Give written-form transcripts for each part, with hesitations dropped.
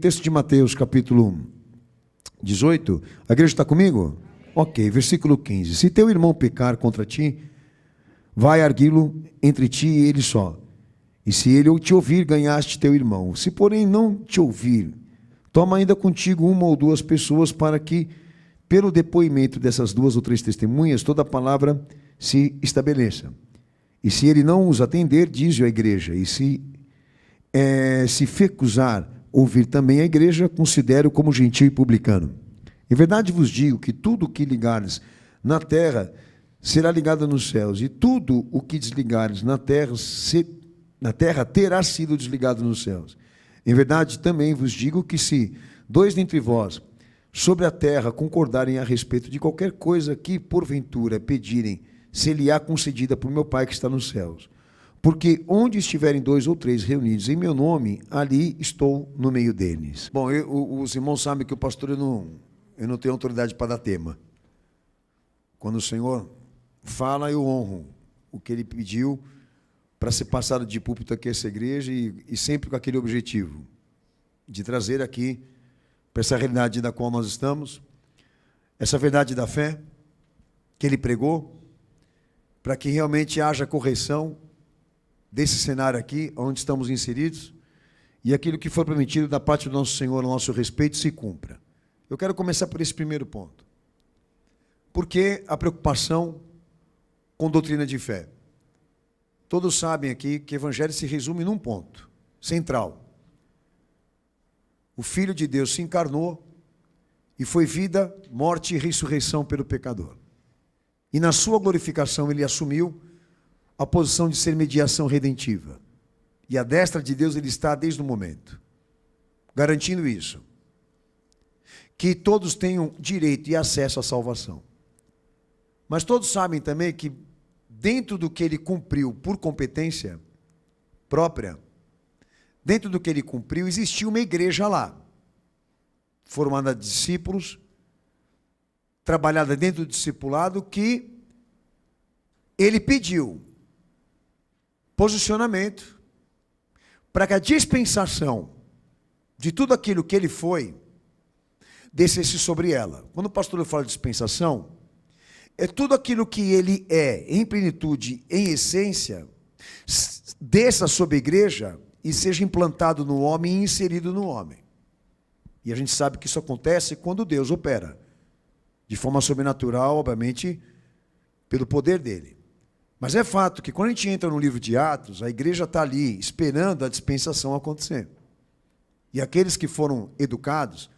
texto de Mateus, capítulo 18. A igreja está comigo? Ok, versículo 15. Se teu irmão pecar contra ti, vai arguí-lo entre ti e ele só. E se ele te ouvir, ganhaste teu irmão. Se, porém, não te ouvir, toma ainda contigo uma ou duas pessoas, para que, pelo depoimento dessas duas ou três testemunhas, toda a palavra se estabeleça. E se ele não os atender, diz-o à igreja. E se recusar ouvir também a igreja, considero como gentil e publicano. Em verdade vos digo que tudo o que ligares na terra será ligado nos céus, e tudo o que desligares na terra terá sido desligado nos céus. Em verdade também vos digo que se dois dentre vós sobre a terra concordarem a respeito de qualquer coisa que porventura pedirem, se-lhe-á concedida por meu Pai que está nos céus. Porque onde estiverem dois ou três reunidos em meu nome, ali estou no meio deles. Bom, os irmãos sabem que o pastor eu não tenho autoridade para dar tema. Quando o Senhor fala, eu honro o que Ele pediu para ser passado de púlpito aqui a essa igreja, e sempre com aquele objetivo de trazer aqui, para essa realidade da qual nós estamos, essa verdade da fé que Ele pregou, para que realmente haja correção desse cenário aqui, onde estamos inseridos, e aquilo que for prometido da parte do nosso Senhor, ao nosso respeito, se cumpra. Eu quero começar por esse primeiro ponto. Por que a preocupação com doutrina de fé? Todos sabem aqui que o Evangelho se resume num ponto central. O Filho de Deus se encarnou e foi vida, morte e ressurreição pelo pecador. E na sua glorificação Ele assumiu a posição de ser mediação redentiva. E à destra de Deus Ele está desde o momento, garantindo isso. Que todos tenham direito e acesso à salvação. Mas todos sabem também que dentro do que Ele cumpriu por competência própria, dentro do que Ele cumpriu, existia uma igreja lá, formada de discípulos, trabalhada dentro do discipulado, que Ele pediu posicionamento para que a dispensação de tudo aquilo que Ele foi, descesse sobre ela. Quando o pastor fala de dispensação, é tudo aquilo que Ele é, em plenitude, em essência, desça sobre a igreja e seja implantado no homem e inserido no homem. E a gente sabe que isso acontece quando Deus opera, de forma sobrenatural, obviamente, pelo poder dEle. Mas é fato que quando a gente entra no livro de Atos, a igreja está ali, esperando a dispensação acontecer. E aqueles que foram educados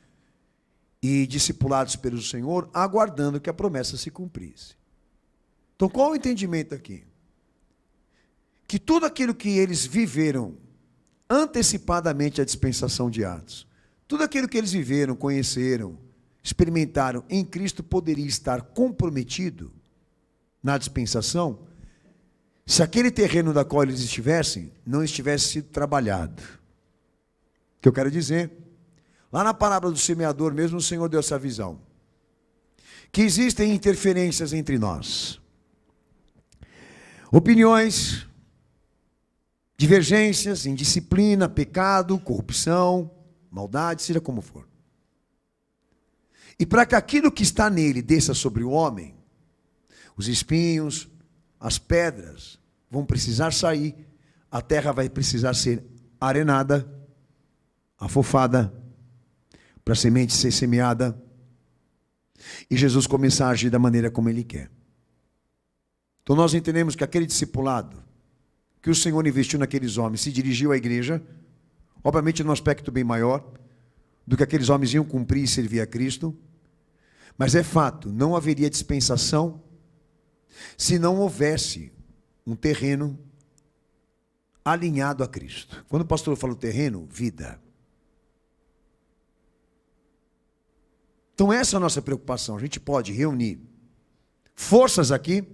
e discipulados pelo Senhor, aguardando que a promessa se cumprisse. Então, qual o entendimento aqui? Que tudo aquilo que eles viveram antecipadamente à dispensação de Atos, tudo aquilo que eles viveram, conheceram, experimentaram em Cristo, poderia estar comprometido na dispensação, se aquele terreno da qual eles estivessem, não estivesse sido trabalhado. O que eu quero dizer? Lá na parábola do semeador mesmo, o Senhor deu essa visão. Que existem interferências entre nós. Opiniões, divergências, indisciplina, pecado, corrupção, maldade, seja como for. E para que aquilo que está nele desça sobre o homem, os espinhos, as pedras vão precisar sair, a terra vai precisar ser arenada, afofada, para a semente ser semeada, e Jesus começar a agir da maneira como Ele quer. Então nós entendemos que aquele discipulado que o Senhor investiu naqueles homens se dirigiu à igreja, obviamente num aspecto bem maior do que aqueles homens iam cumprir e servir a Cristo, mas é fato, não haveria dispensação se não houvesse um terreno alinhado a Cristo. Quando o pastor fala terreno, vida. Então essa é a nossa preocupação. A gente pode reunir forças aqui,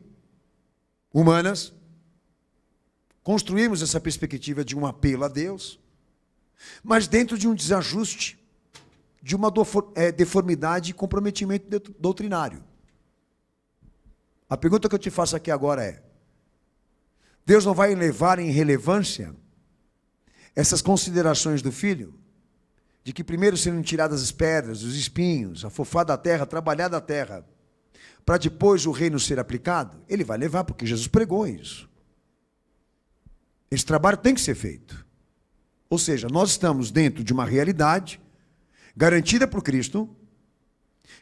humanas, construirmos essa perspectiva de um apelo a Deus, mas dentro de um desajuste, de uma deformidade e comprometimento doutrinário. A pergunta que eu te faço aqui agora é: Deus não vai levar em relevância essas considerações do Filho, de que primeiro serão tiradas as pedras, os espinhos, afofada a terra, trabalhada a terra, para depois o reino ser aplicado, ele vai levar, porque Jesus pregou isso. Esse trabalho tem que ser feito. Ou seja, nós estamos dentro de uma realidade garantida por Cristo,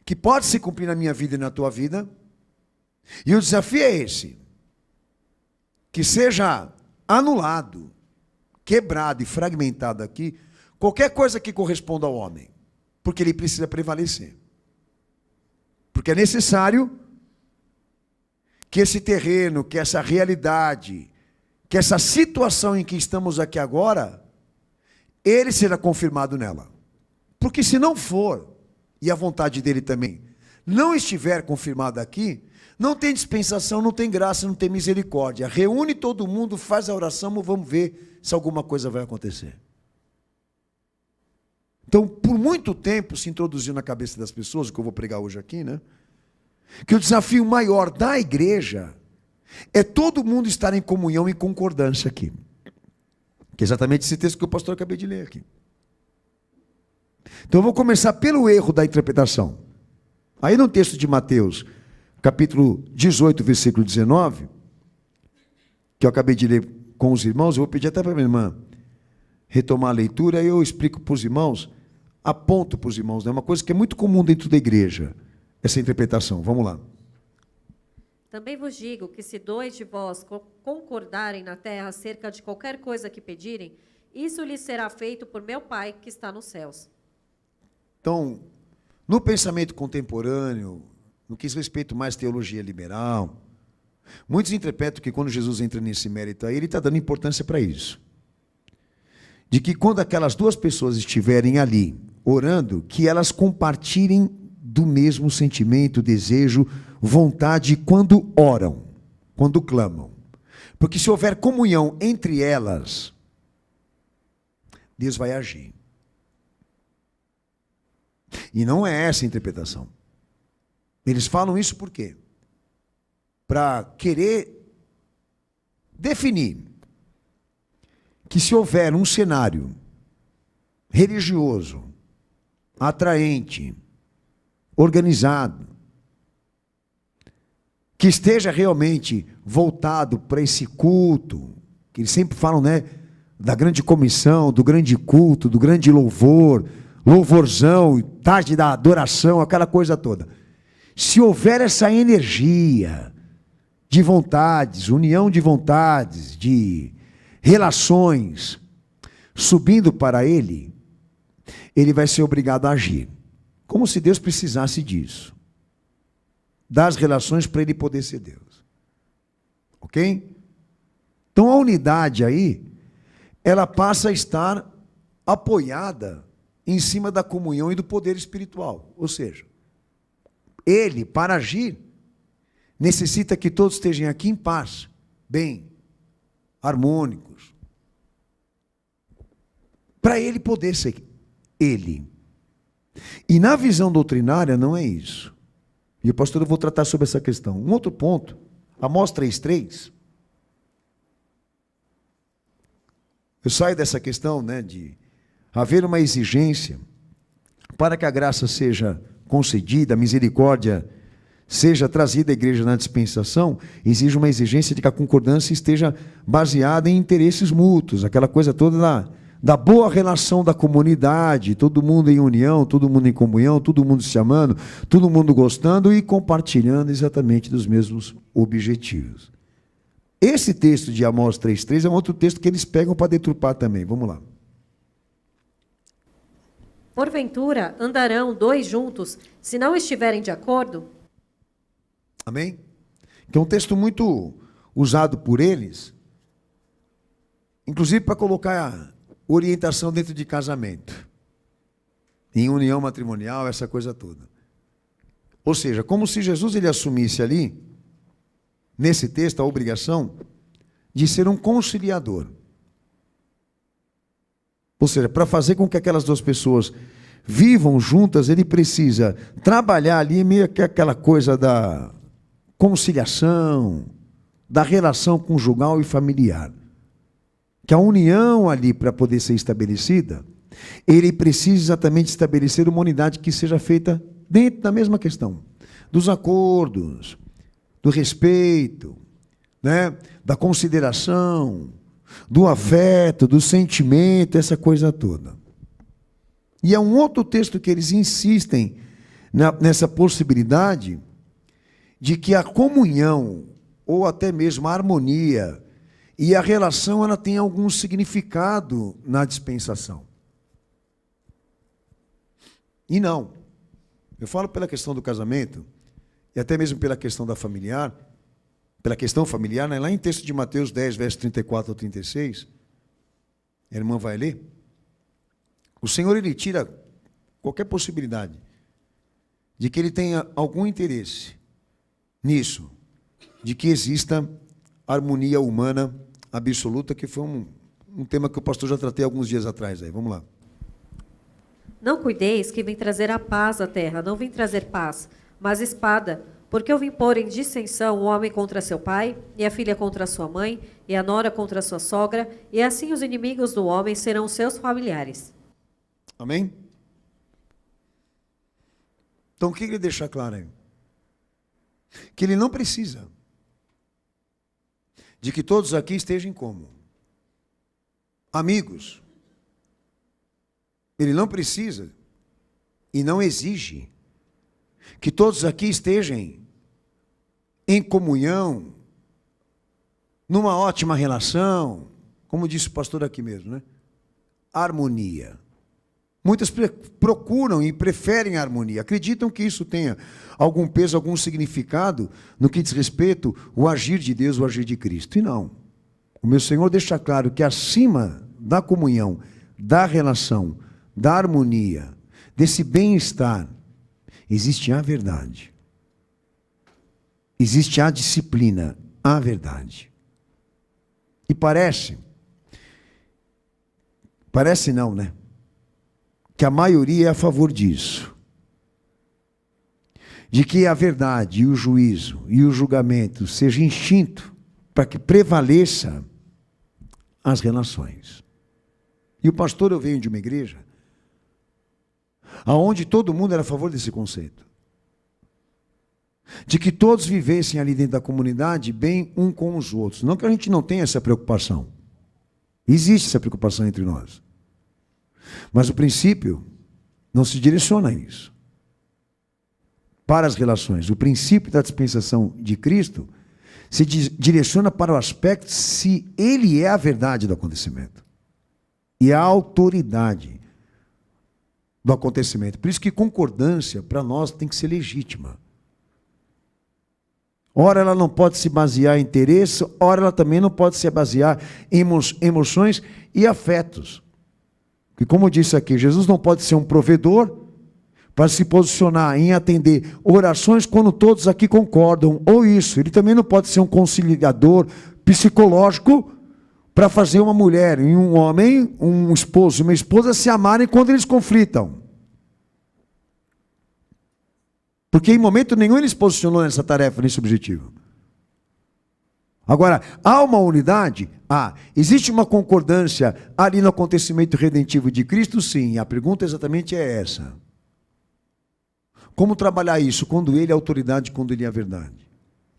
que pode se cumprir na minha vida e na tua vida, e o desafio é esse, que seja anulado, quebrado e fragmentado aqui, qualquer coisa que corresponda ao homem, porque ele precisa prevalecer. Porque é necessário que esse terreno, que essa realidade, que essa situação em que estamos aqui agora, ele será confirmado nela. Porque se não for, e a vontade dele também, não estiver confirmada aqui, não tem dispensação, não tem graça, não tem misericórdia. Reúne todo mundo, faz a oração, vamos ver se alguma coisa vai acontecer. Então, por muito tempo se introduziu na cabeça das pessoas, o que eu vou pregar hoje aqui, né? Que o desafio maior da igreja é todo mundo estar em comunhão e concordância aqui. Que é exatamente esse texto que o pastor acabei de ler aqui. Então eu vou começar pelo erro da interpretação. Aí no texto de Mateus, capítulo 18, versículo 19, que eu acabei de ler com os irmãos, eu vou pedir até para a minha irmã retomar a leitura, e eu explico para os irmãos, aponto para os irmãos, né? Uma coisa que é muito comum dentro da igreja, essa interpretação. Vamos lá. Também vos digo que se 2 de vós concordarem na terra acerca de qualquer coisa que pedirem, isso lhes será feito por meu Pai que está nos céus. Então, no pensamento contemporâneo, no que diz respeito mais à teologia liberal, muitos interpretam que quando Jesus entra nesse mérito aí, ele está dando importância para isso. De que quando aquelas duas pessoas estiverem ali, orando, que elas compartilhem do mesmo sentimento, desejo, vontade, quando oram, quando clamam. Porque se houver comunhão entre elas, Deus vai agir. E não é essa a interpretação. Eles falam isso por quê? Para querer definir que se houver um cenário religioso, atraente, organizado, que esteja realmente voltado para esse culto, que eles sempre falam, né, da grande comissão, do grande culto, do grande louvor, louvorzão, tarde da adoração, aquela coisa toda. Se houver essa energia de vontades, união de vontades, de relações subindo para ele, ele vai ser obrigado a agir. Como se Deus precisasse disso. Das relações para ele poder ser Deus. Ok? Então a unidade aí, ela passa a estar apoiada em cima da comunhão e do poder espiritual. Ou seja, ele, para agir, necessita que todos estejam aqui em paz, bem, harmônicos, para ele poder ser ele. E na visão doutrinária não é isso. E, pastor, eu vou tratar sobre essa questão. Um outro ponto, Amós 3:3. Eu saio dessa questão, né, de haver uma exigência para que a graça seja concedida, a misericórdia seja trazida à igreja na dispensação, exige uma exigência de que a concordância esteja baseada em interesses mútuos, aquela coisa toda da boa relação da comunidade, todo mundo em união, todo mundo em comunhão, todo mundo se amando, todo mundo gostando e compartilhando exatamente dos mesmos objetivos. Esse texto de Amós 3:3 é um outro texto que eles pegam para deturpar também. Vamos lá. Porventura andarão 2 juntos, se não estiverem de acordo? Amém? Que é um texto muito usado por eles, inclusive para colocar orientação dentro de casamento, em união matrimonial, essa coisa toda. Ou seja, como se Jesus ele assumisse ali, nesse texto, a obrigação de ser um conciliador. Ou seja, para fazer com que aquelas duas pessoas vivam juntas, ele precisa trabalhar ali meio que aquela coisa da conciliação, da relação conjugal e familiar. Que a união ali, para poder ser estabelecida, ele precisa exatamente estabelecer uma unidade que seja feita dentro da mesma questão, dos acordos, do respeito, né, da consideração, do afeto, do sentimento, essa coisa toda. E é um outro texto que eles insistem nessa possibilidade de que a comunhão, ou até mesmo a harmonia, e a relação, ela tem algum significado na dispensação. E não. Eu falo pela questão do casamento, e até mesmo pela questão da familiar, pela questão familiar, né? Lá em texto de Mateus 10, verso 34 ao 36, a irmã vai ler, o Senhor, ele tira qualquer possibilidade de que ele tenha algum interesse nisso, de que exista harmonia humana absoluta, que foi um tema que o pastor já tratei alguns dias atrás. Aí. Vamos lá. Não cuideis que vim trazer a paz à terra, não vim trazer paz, mas espada, porque eu vim pôr em dissensão o homem contra seu pai, e a filha contra sua mãe, e a nora contra sua sogra, e assim os inimigos do homem serão seus familiares. Amém? Então, o que ele deixa claro aí? Que ele não precisa de que todos aqui estejam como? Amigos. Ele não precisa e não exige que todos aqui estejam em comunhão, numa ótima relação, como disse o pastor aqui mesmo, né? Harmonia. Muitas procuram e preferem a harmonia, acreditam que isso tenha algum peso, algum significado no que diz respeito ao agir de Deus, o agir de Cristo. E não. O meu Senhor deixa claro que acima da comunhão, da relação, da harmonia, desse bem-estar, existe a verdade. Existe a disciplina, a verdade. E parece não, né? Que a maioria é a favor disso. De que a verdade e o juízo e o julgamento seja instinto para que prevaleça as relações. E o pastor, eu venho de uma igreja aonde todo mundo era a favor desse conceito. De que todos vivessem ali dentro da comunidade bem um com os outros. Não que a gente não tenha essa preocupação. Existe essa preocupação entre nós. Mas o princípio não se direciona a isso. Para as relações, o princípio da dispensação de Cristo se direciona para o aspecto se ele é a verdade do acontecimento. E a autoridade do acontecimento. Por isso que concordância, para nós, tem que ser legítima. Ora, ela não pode se basear em interesse, ora, ela também não pode se basear em emoções e afetos. Porque, como eu disse aqui, Jesus não pode ser um provedor para se posicionar em atender orações quando todos aqui concordam, ou isso. Ele também não pode ser um conciliador psicológico para fazer uma mulher e um homem, um esposo e uma esposa se amarem quando eles conflitam. Porque em momento nenhum ele se posicionou nessa tarefa, nesse objetivo. Agora, há uma unidade? Existe uma concordância ali no acontecimento redentivo de Cristo? Sim. A pergunta exatamente é essa. Como trabalhar isso? Quando ele é autoridade, quando ele é a verdade.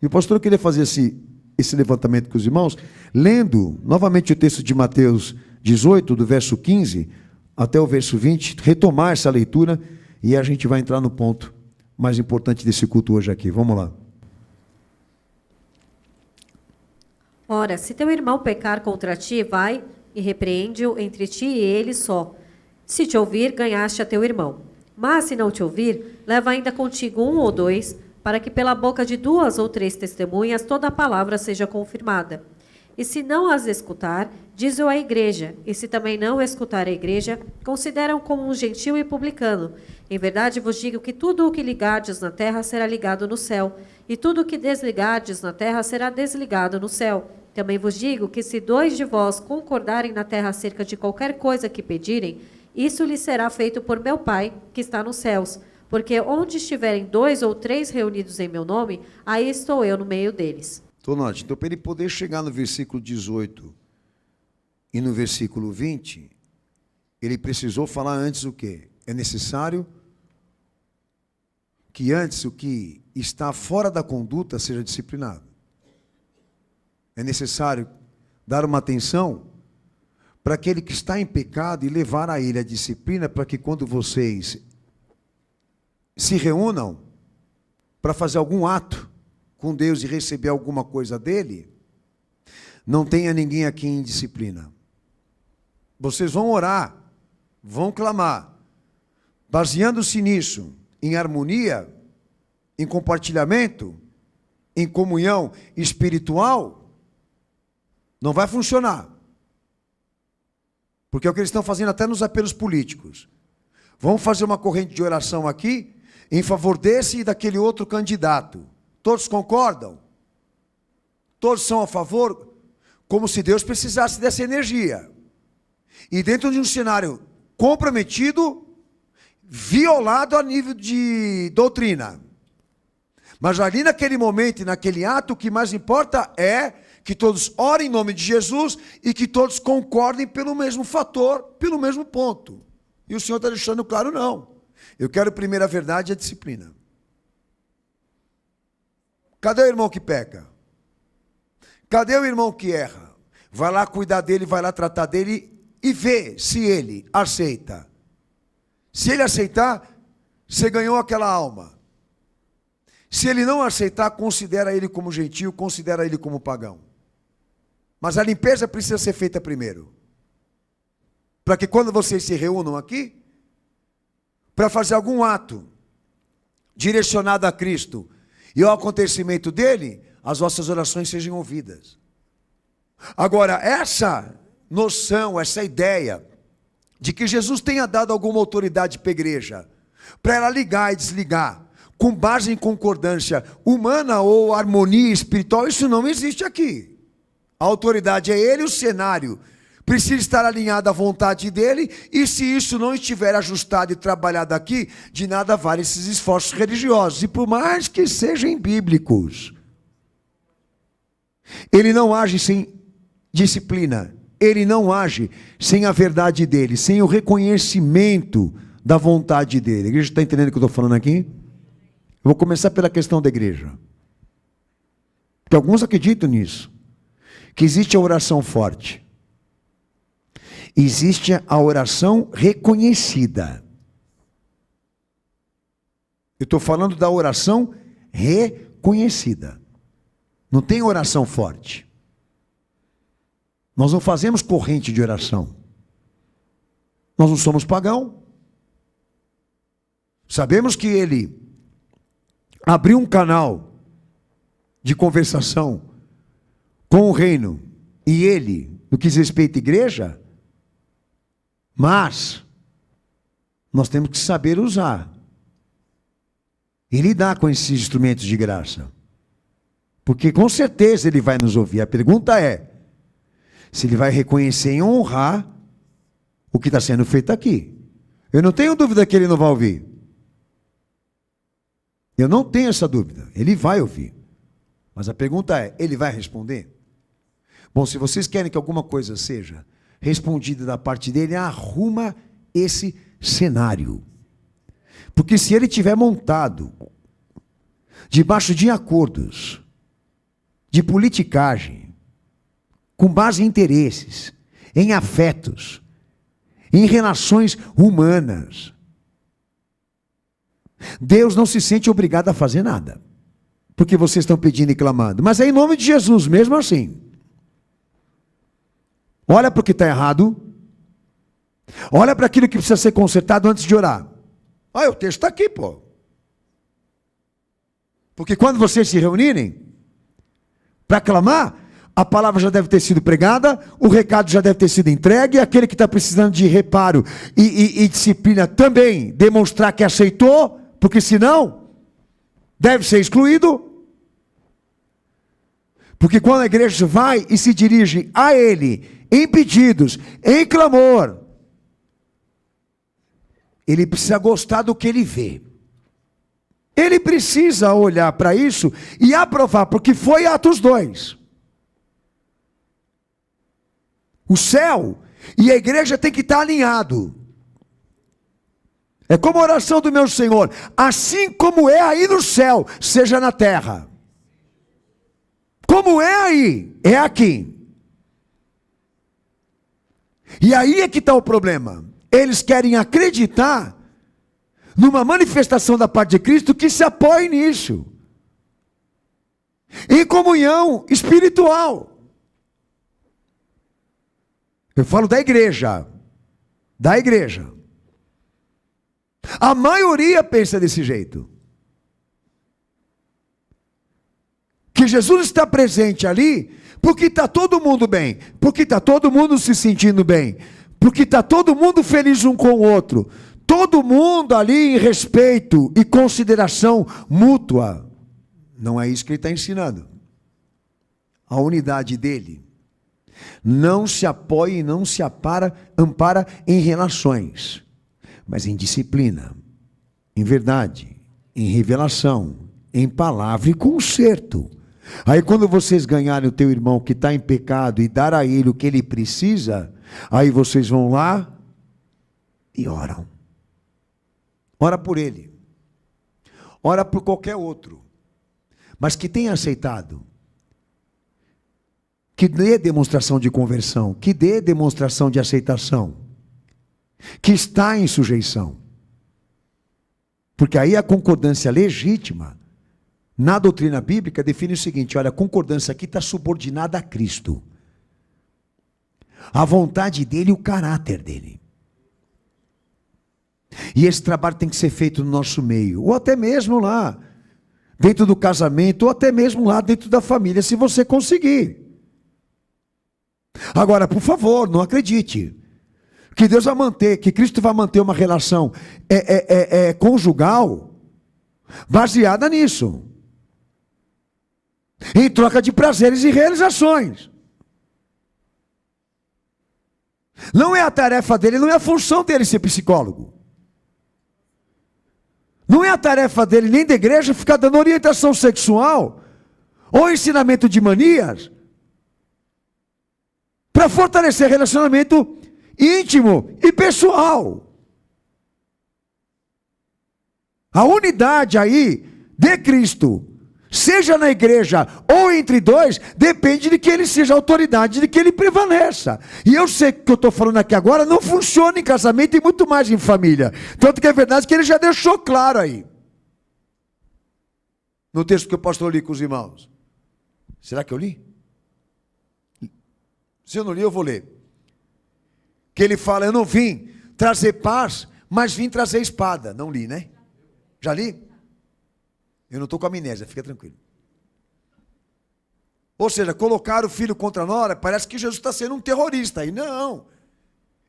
E o pastor queria fazer esse levantamento com os irmãos, lendo novamente o texto de Mateus 18, do verso 15 até o verso 20, retomar essa leitura e a gente vai entrar no ponto mais importante desse culto hoje aqui. Vamos lá. Ora, se teu irmão pecar contra ti, vai e repreende-o entre ti e ele só. Se te ouvir, ganhaste a teu irmão. Mas se não te ouvir, leva ainda contigo 1 ou 2, para que pela boca de 2 ou 3 testemunhas toda a palavra seja confirmada. E se não as escutar, diz-o à igreja. E se também não escutar a igreja, considera-o como um gentil e publicano. Em verdade vos digo que tudo o que ligardes na terra será ligado no céu, e tudo o que desligardes na terra será desligado no céu. Também vos digo que se 2 de vós concordarem na terra acerca de qualquer coisa que pedirem, isso lhes será feito por meu Pai, que está nos céus. Porque onde estiverem 2 ou 3 reunidos em meu nome, aí estou eu no meio deles. Então, para ele poder chegar no versículo 18 e no versículo 20, ele precisou falar antes o quê? É necessário que antes o que está fora da conduta seja disciplinado. É necessário dar uma atenção para aquele que está em pecado e levar a ele a disciplina, para que quando vocês se reúnam para fazer algum ato com Deus e receber alguma coisa dele, não tenha ninguém aqui em disciplina. Vocês vão orar, vão clamar, baseando-se nisso, em harmonia, em compartilhamento, em comunhão espiritual, não vai funcionar. Porque é o que eles estão fazendo até nos apelos políticos. Vamos fazer uma corrente de oração aqui, em favor desse e daquele outro candidato. Todos concordam? Todos são a favor? Como se Deus precisasse dessa energia. E dentro de um cenário comprometido, violado a nível de doutrina. Mas ali naquele momento e naquele ato, o que mais importa é que todos orem em nome de Jesus e que todos concordem pelo mesmo fator, pelo mesmo ponto. E o Senhor está deixando claro, não. Eu quero primeiro a verdade e a disciplina. Cadê o irmão que peca? Cadê o irmão que erra? Vai lá cuidar dele, vai lá tratar dele e vê se ele aceita. Se ele aceitar, você ganhou aquela alma. Se ele não aceitar, considera ele como gentio, considera ele como pagão. Mas a limpeza precisa ser feita primeiro. Para que quando vocês se reúnam aqui, para fazer algum ato direcionado a Cristo e ao acontecimento dele, as vossas orações sejam ouvidas. Agora, essa noção, essa ideia de que Jesus tenha dado alguma autoridade para a igreja, para ela ligar e desligar, com base em concordância humana ou harmonia espiritual, isso não existe aqui. A autoridade é ele, o cenário precisa estar alinhado à vontade dele, e se isso não estiver ajustado e trabalhado aqui, de nada vale esses esforços religiosos, e por mais que sejam bíblicos. Ele não age sem disciplina, ele não age sem a verdade dele, sem o reconhecimento da vontade dele. A igreja está entendendo o que eu estou falando aqui? Eu vou começar pela questão da igreja. Porque alguns acreditam nisso, que existe a oração forte. Existe a oração reconhecida. Eu estou falando da oração reconhecida. Não tem oração forte. Nós não fazemos corrente de oração. Nós não somos pagão. Sabemos que ele abriu um canal de conversação com o reino, e ele, no que diz respeito à igreja, mas nós temos que saber usar e lidar com esses instrumentos de graça, porque com certeza ele vai nos ouvir. A pergunta é se ele vai reconhecer e honrar o que está sendo feito aqui. Eu não tenho dúvida que ele não vai ouvir. Eu não tenho essa dúvida, ele vai ouvir. Mas a pergunta é, ele vai responder? Bom, se vocês querem que alguma coisa seja respondida da parte dele, arruma esse cenário. Porque se ele tiver montado debaixo de acordos, de politicagem, com base em interesses, em afetos, em relações humanas, Deus não se sente obrigado a fazer nada, porque vocês estão pedindo e clamando, mas é em nome de Jesus, mesmo assim. Olha para o que está errado, olha para aquilo que precisa ser consertado antes de orar. O texto está aqui, pô. Porque quando vocês se reunirem para clamar, a palavra já deve ter sido pregada, o recado já deve ter sido entregue, aquele que está precisando de reparo e disciplina também demonstrar que aceitou, porque senão deve ser excluído. Porque quando a igreja vai e se dirige a ele, em pedidos, em clamor, ele precisa gostar do que ele vê. Ele precisa olhar para isso e aprovar, porque foi Atos 2. O céu E a igreja tem que estar alinhado. É como a oração do meu Senhor: assim como é aí no céu, seja na terra. Como é aí, é aqui. E aí é que está o problema. Eles querem acreditar numa manifestação da parte de Cristo que se apoie nisso. Em comunhão espiritual. Eu falo da igreja. Da igreja. A maioria pensa desse jeito. Que Jesus está presente ali porque está todo mundo bem. Porque está todo mundo se sentindo bem. Porque está todo mundo feliz um com o outro. Todo mundo ali em respeito e consideração mútua. Não é isso que ele está ensinando. A unidade dele não se apoia e não se ampara em relações, mas em disciplina, em verdade, em revelação, em palavra e conserto. Aí quando vocês ganharem o teu irmão que está em pecado e dar a ele o que ele precisa, aí vocês vão lá e oram. Ora por ele. Ora por qualquer outro. Mas que tenha aceitado. Que dê demonstração de conversão. Que dê demonstração de aceitação. Que está em sujeição. Porque aí a concordância legítima, na doutrina bíblica, define o seguinte: olha, a concordância aqui está subordinada a Cristo. A vontade dele e o caráter dele. E esse trabalho tem que ser feito no nosso meio, ou até mesmo lá, dentro do casamento, ou até mesmo lá dentro da família, se você conseguir. Agora, por favor, não acredite que Deus vai manter, que Cristo vai manter uma relação conjugal baseada nisso, em troca de prazeres e realizações. Não é a tarefa dele, não é a função dele ser psicólogo. Não é a tarefa dele, nem da igreja, ficar dando orientação sexual ou ensinamento de manias para fortalecer relacionamento íntimo e pessoal. A unidade aí de Cristo, seja na igreja ou entre dois, depende de que ele seja autoridade, de que ele prevaleça. E eu sei que o que eu estou falando aqui agora não funciona em casamento e muito mais em família. Tanto que é verdade que ele já deixou claro aí. No texto que o pastor li com os irmãos. Será que eu li? Se eu não li, eu vou ler. Que ele fala: eu não vim trazer paz, mas vim trazer espada. Não li, né? Já li? Eu não estou com amnésia, fica tranquilo. Ou seja, colocar o filho contra a nora, parece que Jesus está sendo um terrorista. E não.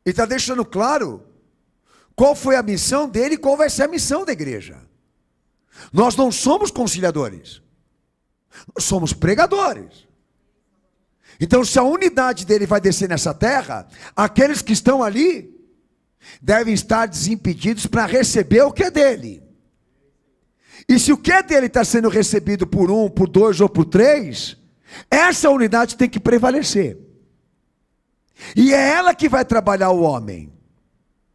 Ele está deixando claro qual foi a missão dele e qual vai ser a missão da igreja. Nós não somos conciliadores. Nós somos pregadores. Então, se a unidade dele vai descer nessa terra, aqueles que estão ali devem estar desimpedidos para receber o que é dele. E se o que é dele está sendo recebido por um, por dois ou por três, essa unidade tem que prevalecer. E é ela que vai trabalhar o homem.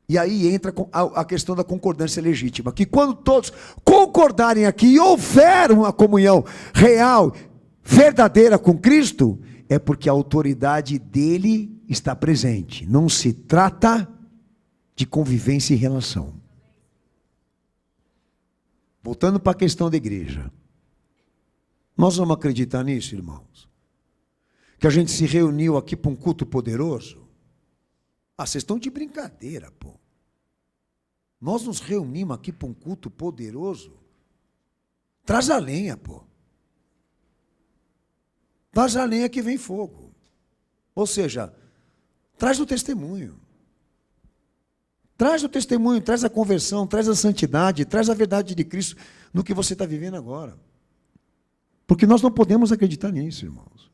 E aí entra a questão da concordância legítima, que quando todos concordarem aqui e houver uma comunhão real, verdadeira com Cristo, é porque a autoridade dele está presente. Não se trata de convivência e relação. Voltando para a questão da igreja. Nós vamos acreditar nisso, irmãos? Que a gente se reuniu aqui para um culto poderoso? Ah, vocês estão de brincadeira, pô. Nós nos reunimos aqui para um culto poderoso? Traz a lenha, pô. Traz a lenha que vem fogo. Ou seja, traz o testemunho. Traz o testemunho, traz a conversão, traz a santidade, traz a verdade de Cristo no que você está vivendo agora. Porque nós não podemos acreditar nisso, irmãos.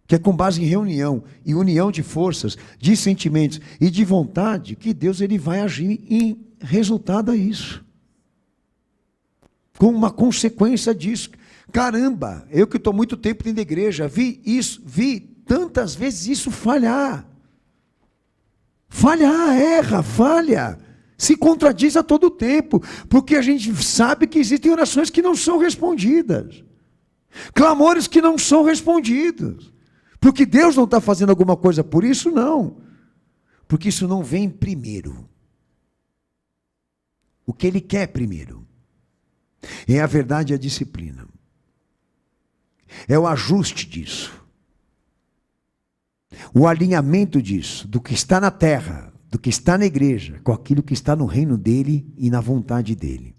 Que é com base em reunião e união de forças, de sentimentos e de vontade que Deus ele vai agir em resultado a isso. Com uma consequência disso. Caramba, eu que estou muito tempo dentro da igreja, vi tantas vezes isso falhar. Falha, erra, falha. Se contradiz a todo tempo, porque a gente sabe que existem orações que não são respondidas. Clamores que não são respondidos. Porque Deus não está fazendo alguma coisa por isso, não. Porque isso não vem primeiro. O que Ele quer primeiro é a verdade e a disciplina. É o ajuste disso. O alinhamento disso, do que está na terra, do que está na igreja, com aquilo que está no reino dele e na vontade dele.